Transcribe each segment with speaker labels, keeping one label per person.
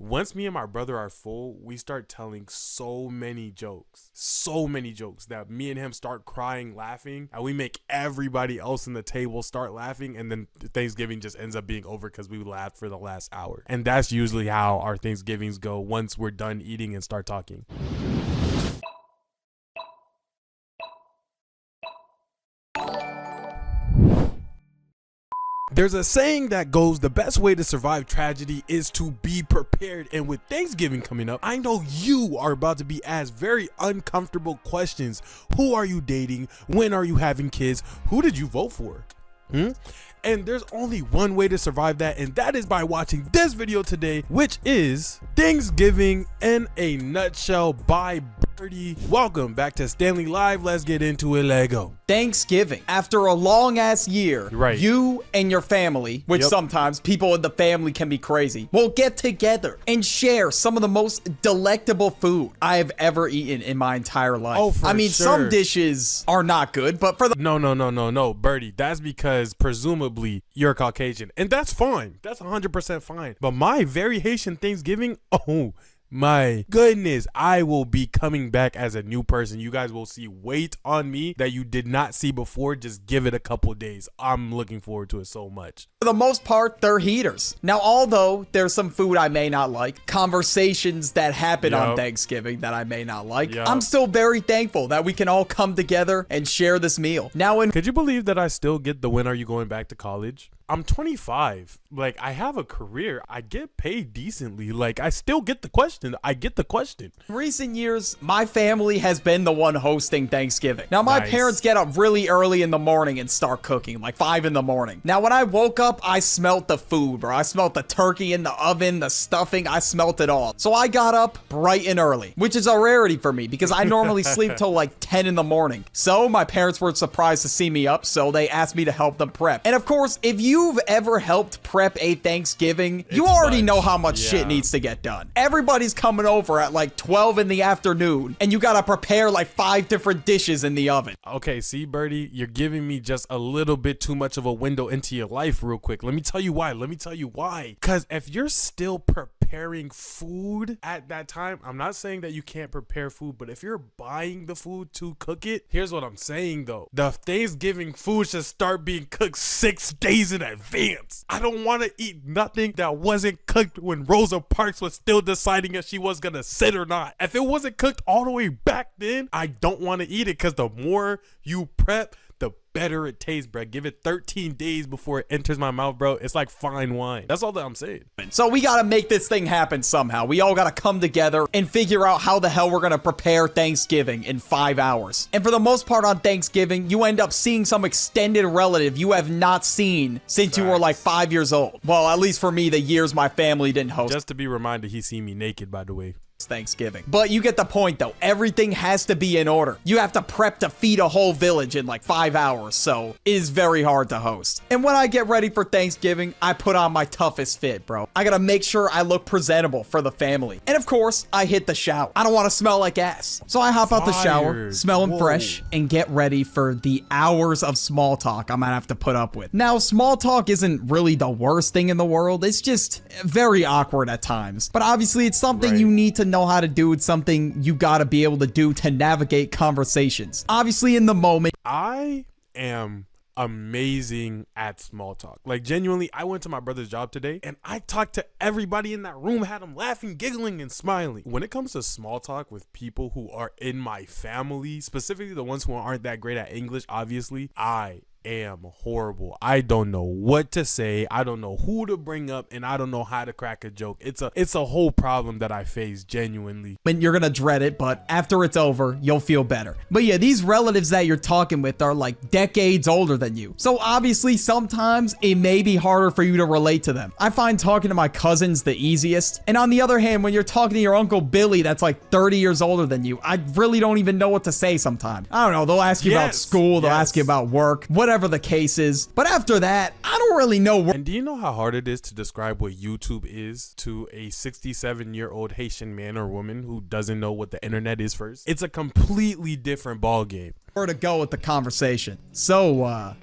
Speaker 1: Once me and my brother are full, we start telling so many jokes that me and him start crying, laughing, and we make everybody else in the table start laughing, and then Thanksgiving just ends up being over because we laughed for the last hour. And that's usually how our Thanksgivings go once we're done eating and start talking. There's a saying that goes, the best way to survive tragedy is to be prepared. And with Thanksgiving coming up, I know you are about to be asked very uncomfortable questions. Who are you dating? When are you having kids? Who did you vote for? And there's only one way to survive that, and that is by watching this video today, which is Thanksgiving in a Nutshell by Burdie. Welcome back to Stanley Live. Let's get into it. Let go.
Speaker 2: Thanksgiving, after a long ass year,
Speaker 1: right,
Speaker 2: you and your family, which sometimes people in the family can be crazy, will get together and share some of the most delectable food I have ever eaten in my entire life.
Speaker 1: Oh, for
Speaker 2: I mean,
Speaker 1: sure.
Speaker 2: Some dishes are not good, but for the
Speaker 1: no, Burdie, that's because presumably you're Caucasian, and that's fine. That's 100% fine. But my very Haitian Thanksgiving, oh my goodness, I will be coming back as a new person. You guys will see weight on me that you did not see before. Just give it a couple days. I'm looking forward to it so much.
Speaker 2: For the most part, they're heaters. Now, although there's some food I may not like, conversations that happen on Thanksgiving that I may not like, I'm still very thankful that we can all come together and share this meal. Now,
Speaker 1: could you believe that I still get the when are you going back to college? I'm 25. Like, I have a career. I get paid decently. Like, I still get the question. I get the question.
Speaker 2: In recent years, my family has been the one hosting Thanksgiving. Now, my parents get up really early in the morning and start cooking, like 5 in the morning. Now, when I woke up, I smelt the food, bro. I smelt the turkey in the oven, the stuffing. I smelt it all. So I got up bright and early, which is a rarity for me because I normally sleep till like 10 in the morning. So my parents were surprised to see me up, so they asked me to help them prep. And of course, if you've ever helped prep a Thanksgiving, you already know how much shit needs to get done. Everybody's coming over at like 12 in the afternoon, and you gotta prepare like 5 different dishes in the oven.
Speaker 1: Okay, see, Burdie, you're giving me just a little bit too much of a window into your life real quick. Let me tell you why. Because if you're still preparing food at that time, I'm not saying that you can't prepare food, but if you're buying the food to cook it, here's what I'm saying though. The Thanksgiving food should start being cooked 6 days in advance. I don't want to eat nothing that wasn't cooked when Rosa Parks was still deciding if she was gonna sit or not. If it wasn't cooked all the way back then, I don't want to eat it, because the more you prep, the better it tastes, bro. Give it 13 days before it enters my mouth, bro. It's like fine wine. That's all that I'm saying.
Speaker 2: So we gotta make this thing happen somehow. We all gotta come together and figure out how the hell we're gonna prepare Thanksgiving in 5 hours. And for the most part on Thanksgiving, you end up seeing some extended relative you have not seen since you were like 5 years old. Well, at least for me, the years my family didn't host.
Speaker 1: Just to be reminded, he seen me naked, by the way.
Speaker 2: Thanksgiving. But you get the point though. Everything has to be in order. You have to prep to feed a whole village in like 5 hours, so it is very hard to host. And when I get ready for Thanksgiving, I put on my toughest fit, bro. I gotta make sure I look presentable for the family. And of course, I hit the shower. I don't want to smell like ass. So I hop out the shower, smelling fresh, and get ready for the hours of small talk I'm gonna have to put up with. Now, small talk isn't really the worst thing in the world. It's just very awkward at times. But obviously, it's something you need to know how to do. It's something you gotta be able to do to navigate conversations. Obviously, in the moment,
Speaker 1: I am amazing at small talk. Like, genuinely, I went to my brother's job today and I talked to everybody in that room, had them laughing, giggling, and smiling. When it comes to small talk with people who are in my family, specifically the ones who aren't that great at English, obviously, I am horrible. I don't know what to say. I don't know who to bring up, and I don't know how to crack a joke. It's a whole problem that I face, genuinely.
Speaker 2: And you're gonna dread it, but after it's over, you'll feel better. But yeah, these relatives that you're talking with are like decades older than you. So obviously, sometimes it may be harder for you to relate to them. I find talking to my cousins the easiest. And on the other hand, when you're talking to your Uncle Billy that's like 30 years older than you, I really don't even know what to say sometimes. I don't know. They'll ask you about school. They'll ask you about work, whatever the case is. But after that, I don't really know.
Speaker 1: And do you know how hard it is to describe what YouTube is to a 67-year-old Haitian man or woman who doesn't know what the internet is first? It's a completely different ball game.
Speaker 2: Where to go with the conversation. So,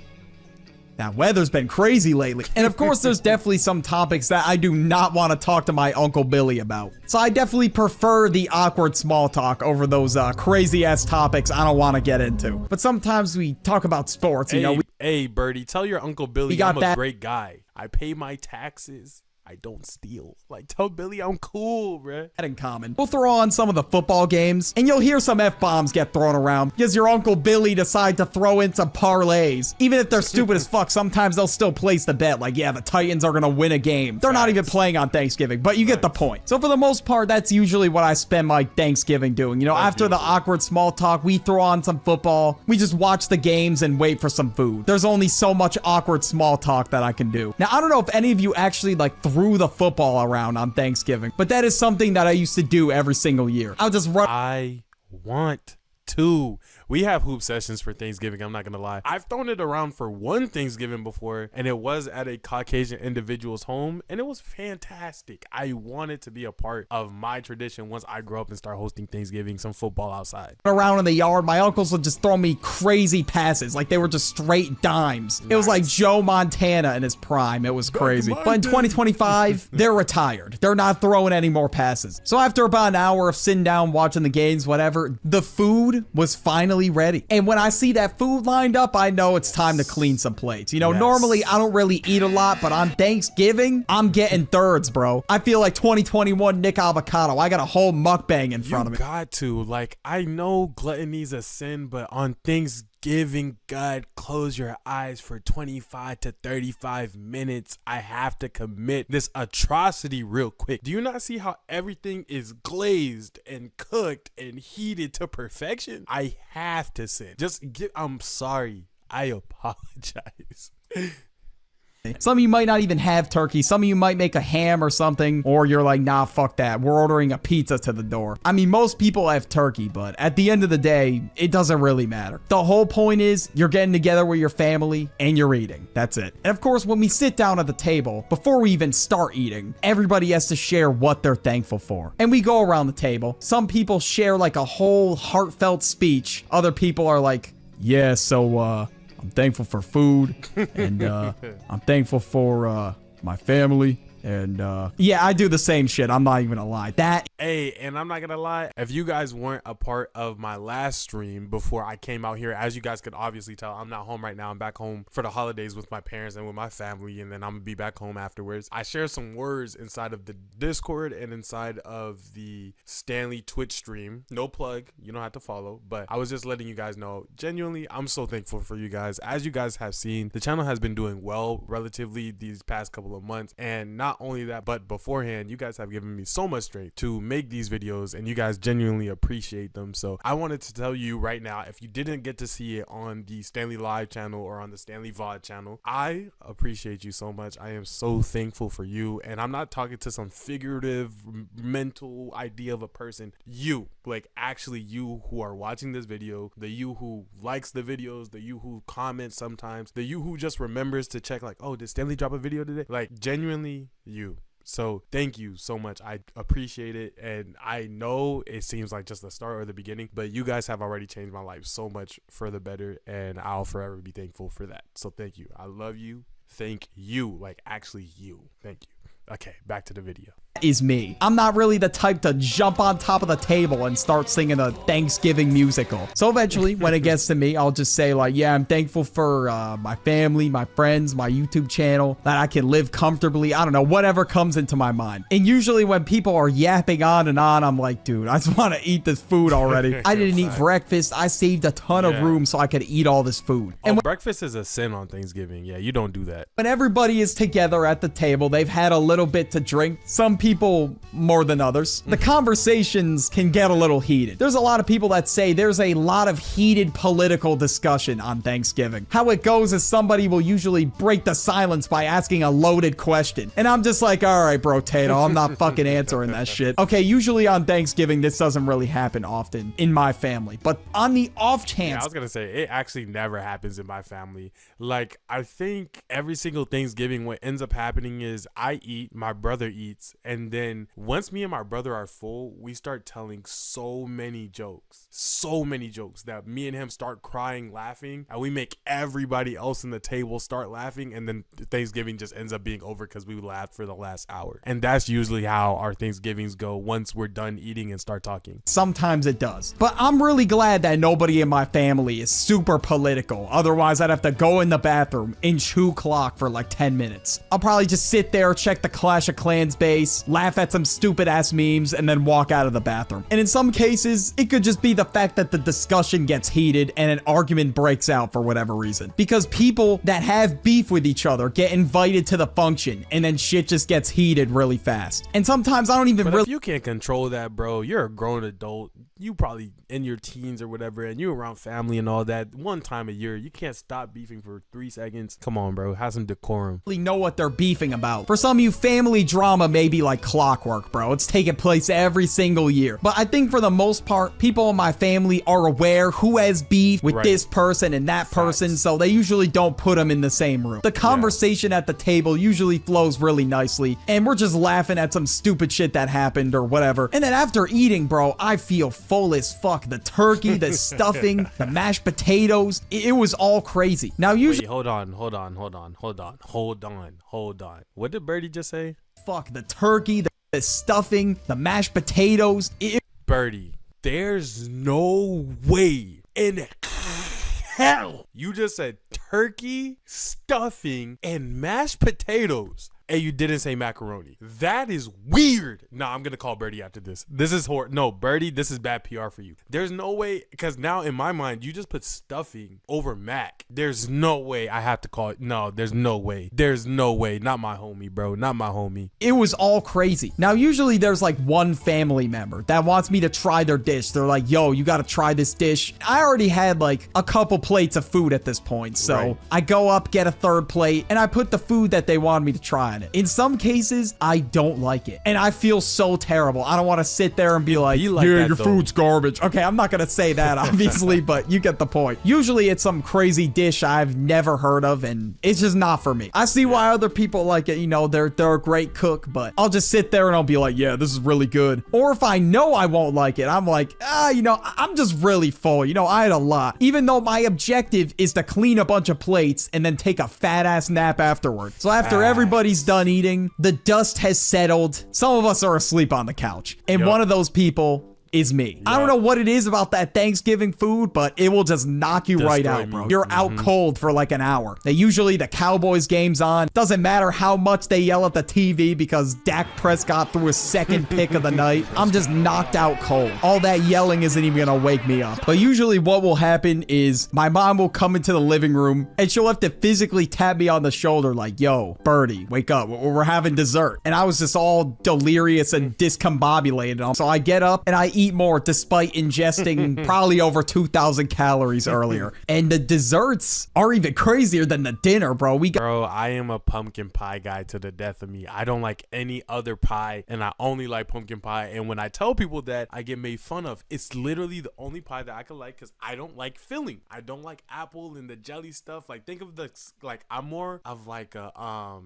Speaker 2: That weather's been crazy lately. And of course, there's definitely some topics that I do not want to talk to my Uncle Billy about. So I definitely prefer the awkward small talk over those crazy ass topics I don't want to get into. But sometimes we talk about sports, you know.
Speaker 1: Hey, Birdie, tell your Uncle Billy I'm a great guy. I pay my taxes. I don't steal. Like, tell Billy I'm cool, bruh.
Speaker 2: That in common. We'll throw on some of the football games, and you'll hear some F-bombs get thrown around because your Uncle Billy decide to throw in some parlays. Even if they're stupid as fuck, sometimes they'll still place the bet. Like, yeah, the Titans are gonna win a game. They're not even playing on Thanksgiving, but you get the point. So for the most part, that's usually what I spend my Thanksgiving doing. You know, after the awkward small talk, we throw on some football. We just watch the games and wait for some food. There's only so much awkward small talk that I can do. Now, I don't know if any of you actually, like, threw the football around on Thanksgiving, but that is something that I used to do every single year. I'll just run.
Speaker 1: I want to. We have hoop sessions for Thanksgiving, I'm not gonna lie. I've thrown it around for one Thanksgiving before, and it was at a Caucasian individual's home, and it was fantastic. I wanted to be a part of my tradition once I grow up and start hosting Thanksgiving, some football outside.
Speaker 2: Around in the yard, my uncles would just throw me crazy passes, like they were just straight dimes. Nice. It was like Joe Montana in his prime. It was crazy. But in 2025, they're retired. They're not throwing any more passes. So after about an hour of sitting down, watching the games, whatever, the food was finally ready. And when I see that food lined up, I know it's time to clean some plates. You know, normally I don't really eat a lot, but on Thanksgiving, I'm getting thirds, bro. I feel like 2021 Nick Avocado. I got a whole mukbang in front of me.
Speaker 1: You got to. Like, I know gluttony's a sin, but on Thanksgiving, God, close your eyes for 25 to 35 minutes. I have to commit this atrocity real quick. Do you not see how everything is glazed and cooked and heated to perfection? I have to sin. I'm sorry. I apologize.
Speaker 2: Some of you might not even have turkey. Some of you might make a ham or something, or you're like, nah, fuck that. We're ordering a pizza to the door. I mean, most people have turkey, but at the end of the day, it doesn't really matter. The whole point is you're getting together with your family and you're eating. That's it. And of course, when we sit down at the table, before we even start eating, everybody has to share what they're thankful for. And we go around the table. Some people share like a whole heartfelt speech. Other people are like, yeah, so, I'm thankful for food, and I'm thankful for my family, and yeah, I do the same shit. I'm not even gonna lie.
Speaker 1: Hey, and I'm not gonna lie, if you guys weren't a part of my last stream before I came out here, as you guys could obviously tell, I'm not home right now. I'm back home for the holidays with my parents and with my family, and then I'm gonna be back home afterwards. I share some words inside of the Discord and inside of the Stanley Twitch stream. No plug, you don't have to follow, but I was just letting you guys know, genuinely, I'm so thankful for you guys. As you guys have seen, the channel has been doing well relatively these past couple of months, and not only that, but beforehand, you guys have given me so much strength to make these videos, and you guys genuinely appreciate them. So I wanted to tell you right now, if you didn't get to see it on the Stanley Live channel or on the Stanley VOD channel, I appreciate you so much. I am so thankful for you, and I'm not talking to some figurative mental idea of a person. You, like, actually you who are watching this video, the you who likes the videos, the you who comments sometimes, the you who just remembers to check like, oh, did Stanley drop a video today? Like, genuinely you. So thank you so much. I appreciate it, and I know it seems like just the start or the beginning, but you guys have already changed my life so much for the better, and I'll forever be thankful for that. So thank you. I love you. Thank you. Like, actually you. Thank you. Okay, back to the video.
Speaker 2: Is me. I'm not really the type to jump on top of the table and start singing a Thanksgiving musical. So eventually, when it gets to me, I'll just say like, yeah, I'm thankful for my family, my friends, my YouTube channel, that I can live comfortably. I don't know, whatever comes into my mind. And usually when people are yapping on and on, I'm like, dude, I just want to eat this food already. I didn't eat breakfast. I saved a ton of room so I could eat all this food.
Speaker 1: And breakfast is a sin on Thanksgiving. Yeah, you don't do that.
Speaker 2: When everybody is together at the table, they've had a little bit to drink. Some people more than others. The conversations can get a little heated. There's a lot of people that say there's a lot of heated political discussion on Thanksgiving. How it goes is somebody will usually break the silence by asking a loaded question. And I'm just like, all right, bro, Tato, I'm not fucking answering that shit. Okay, usually on Thanksgiving, this doesn't really happen often in my family. But on the off chance...
Speaker 1: Yeah, I was gonna say, it actually never happens in my family. Like, I think every single Thanksgiving, what ends up happening is I eat, my brother eats, And then once me and my brother are full, we start telling so many jokes that me and him start crying, laughing, and we make everybody else in the table start laughing. And then Thanksgiving just ends up being over because we laughed for the last hour. And that's usually how our Thanksgivings go once we're done eating and start talking.
Speaker 2: Sometimes it does. But I'm really glad that nobody in my family is super political. Otherwise, I'd have to go in the bathroom and chew clock for like 10 minutes. I'll probably just sit there, check the Clash of Clans base, laugh at some stupid ass memes, and then walk out of the bathroom. And in some cases, it could just be the fact that the discussion gets heated and an argument breaks out for whatever reason. Because people that have beef with each other get invited to the function and then shit just gets heated really fast. And sometimes I don't even
Speaker 1: But
Speaker 2: really...
Speaker 1: if you can't control that, bro, you're a grown adult. You probably in your teens or whatever, and you're around family and all that. One time a year, you can't stop beefing for 3 seconds. Come on, bro. Have some decorum.
Speaker 2: know what they're beefing about. For some of you, family drama may be like clockwork, bro. It's taking place every single year. But I think for the most part, people in my family are aware who has beef with this person and that person, so they usually don't put them in the same room. The conversation at the table usually flows really nicely, and we're just laughing at some stupid shit that happened or whatever. And then after eating, bro, I feel full as fuck. The turkey, the stuffing, the mashed potatoes, it was all crazy. Now usually...
Speaker 1: Wait, hold on. What did Burdie just say?
Speaker 2: Fuck, the turkey, the stuffing, the mashed potatoes.
Speaker 1: Burdie, there's no way in hell you just said turkey, stuffing, and mashed potatoes, and you didn't say macaroni. That is weird. Nah, I'm gonna call Burdie after this. This is horrible. No, Burdie, this is bad PR for you. There's no way, because now in my mind, you just put stuffing over mac. There's no way I have to call it. No, there's no way. There's no way. Not my homie, bro. Not my homie.
Speaker 2: It was all crazy. Now, usually there's like one family member that wants me to try their dish. They're like, yo, you gotta try this dish. I already had like a couple plates of food at this point. So I go up, get a third plate, and I put the food that they wanted me to try on it. In some cases, I don't like it. And I feel so terrible. I don't want to sit there and be like, yeah, your food's garbage. Okay, I'm not going to say that, obviously, but you get the point. Usually it's some crazy dish I've never heard of, and it's just not for me. I see why other people like it. You know, they're a great cook, but I'll just sit there and I'll be like, yeah, this is really good. Or if I know I won't like it, I'm like, you know, I'm just really full. You know, I had a lot. Even though my objective is to clean a bunch of plates and then take a fat ass nap afterward. So after everybody's done eating, the dust has settled. Some of us are asleep on the couch. And one of those people is me. I don't know what it is about that Thanksgiving food, but it will just knock you right out, bro. You're out cold for like an hour. Usually the Cowboys game's on. Doesn't matter how much they yell at the TV because Dak Prescott threw a second pick of the night. I'm just knocked out cold. All that yelling isn't even gonna wake me up. But usually what will happen is my mom will come into the living room and she'll have to physically tap me on the shoulder like, yo, Burdie, wake up. We're having dessert. And I was just all delirious and discombobulated. So I get up and I eat more despite ingesting probably over 2,000 calories earlier. And the desserts are even crazier than the dinner, bro.
Speaker 1: Bro, I am a pumpkin pie guy to the death of me. I don't like any other pie, and I only like pumpkin pie. And when I tell people that, I get made fun of. It's literally the only pie that I can like because I don't like filling. I don't like apple and the jelly stuff. Like, think of I'm more of like a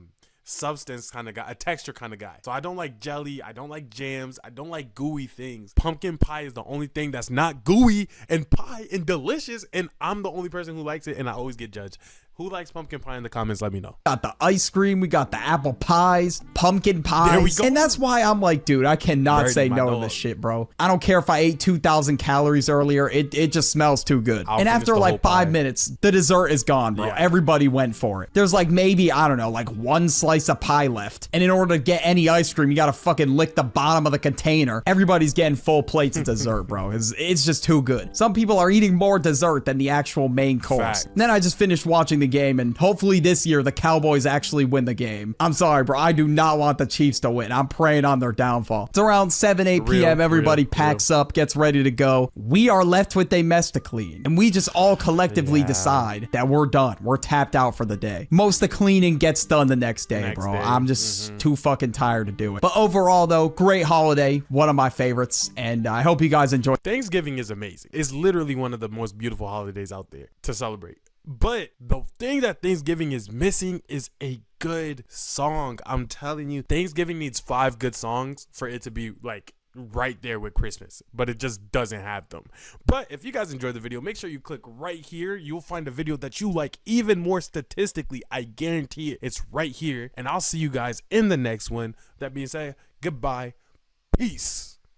Speaker 1: substance kind of guy, a texture kind of guy. So I don't like jelly, I don't like jams, I don't like gooey things. Pumpkin pie is the only thing that's not gooey and pie and delicious, and I'm the only person who likes it, and I always get judged. Who likes pumpkin pie in the comments? Let me know.
Speaker 2: Got the ice cream. We got the apple pies, pumpkin pies.
Speaker 1: There we go.
Speaker 2: And that's why I'm like, dude, I cannot say no to this shit, bro. I don't care if I ate 2,000 calories earlier. It just smells too good. And after like 5 minutes, the dessert is gone, bro. Everybody went for it. There's like maybe, I don't know, like one slice of pie left. And in order to get any ice cream, you got to fucking lick the bottom of the container. Everybody's getting full plates of dessert, bro. It's just too good. Some people are eating more dessert than the actual main course. Then I just finished watching the game, and hopefully this year the Cowboys actually win the game. I'm sorry, bro. I do not want the Chiefs to win. I'm praying on their downfall. It's around 8 p.m. Everybody packs up, gets ready to go. We are left with a mess to clean, and we just all collectively decide that we're done. We're tapped out for the day. Most of the cleaning gets done the next day, bro. I'm just too fucking tired to do it. But overall, though, great holiday. One of my favorites, and I hope you guys enjoy.
Speaker 1: Thanksgiving is amazing. It's literally one of the most beautiful holidays out there to celebrate. But the thing that Thanksgiving is missing is a good song. I'm telling you, Thanksgiving needs 5 good songs for it to be like right there with Christmas, but it just doesn't have them. But if you guys enjoyed the video, make sure you click right here. You'll find a video that you like even more statistically. I guarantee it. It's right here. And I'll see you guys in the next one. That being said, goodbye. Peace.